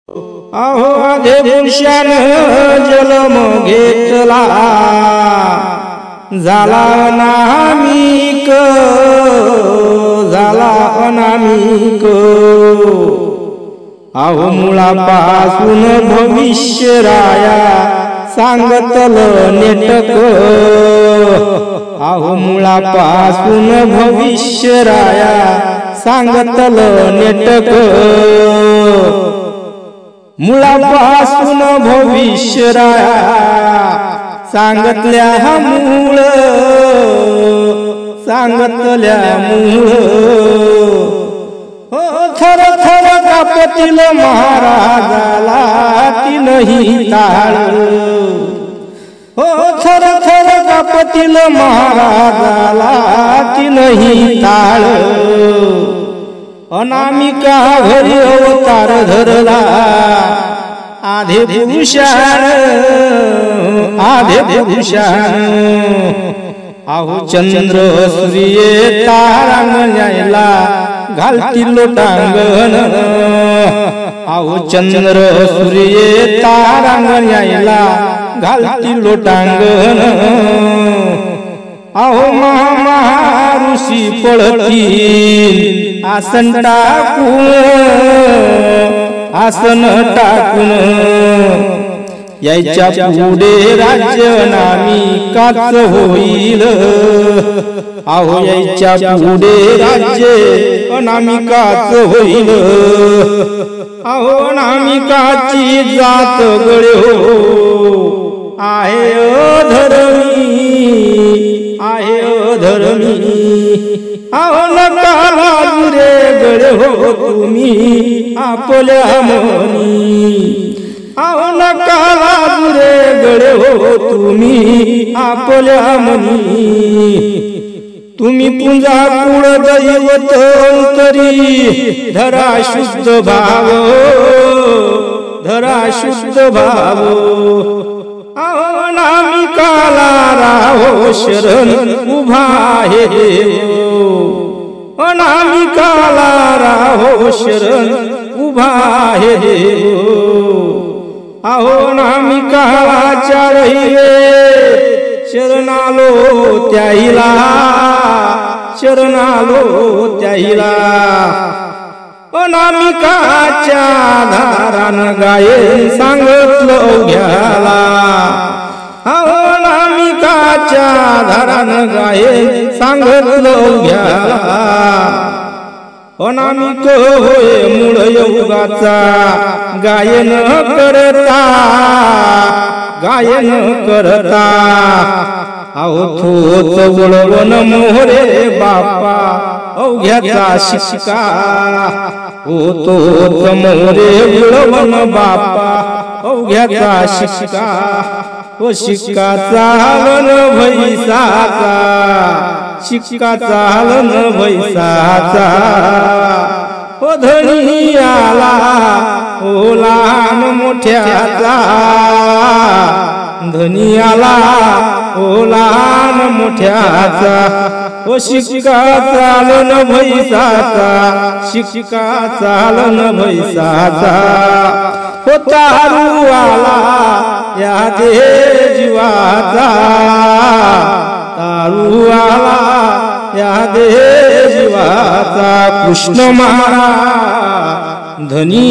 अहो आधे पुरुषानं जन्म घेतला झाला अनामिक झाला अनामिक। अहो मुळापासून भविष्य राया सांगतल नेटक। अहो मुळापासून भविष्य राया सांगतल नेटक। मुळापासून भविष्य राया सांगतल्या मूळ सांगतल्या मूळ। हो थर थर कापतील महाराजाला तीनही ताळ। हो थर थर कापतील महाराजाला तीनही ताळ। अनामिका घरी अवतार धरला आधे पुरुषान आधे पुरुषान। अहो चंद्र सूर्य तारांगण्याला घालतील लोटांगण। अहो चंद्र सूर्य तारांगण्याला घालतील लोटांगण। अहो महा ऋषी पळतील आसन टाकून आसन टाकून। यायच्या पुढे राज्य अनामिकाच होईल। अहो यायच्या पुढे राज्य अनामिकाच होईल। अहो अनामिकाची जात गळे हो आहे अधर्मी आहे अधर्मी। अहो नका लाजू रे गळे हो तुम्ही आपल्या मनी। अहो नका लाजू रे गळे हो तुम्ही आपल्या मनी। तुम्ही पुंजा कुळ दैवत अंतरी धरा शुद्ध भाव धरा शुद्ध भाव। अहो अनामिकाला राहो शरण उभा हे देव। अनामिकाला राहो शरण उभा हे देव। अहो अनामिकाला चारही शरणालो त्याहिला शरणालो त्याहिला। अनामिकाच्या धारान गाये सांगतलं अवघ्याला। अहो अनामिकाच्या धारान गाये सांगतलं अवघ्याला। अनामिक होय मूळ योगाचा गायन करता गायन करता। अहो तोच वळवण मोहरे बापा अवघ्याचा शिक्षका। हो तोच मोहरे वळवण बापा अवघ्याचा शिक्षका। ओ शिक्का चालन भैसाचा शिक्का चालन भैसाचा। ओ धनी आला ओ लहान मोठ्याचा धनी आला ओ लहान मोठ्याचा। ओ शिक्का चालन भैसाचा शिक्का चालन भैसाचा। ओ तारू आला या दे जीवाचा तारू आला या दे जीवाचा। कृष्ण महाराज धनी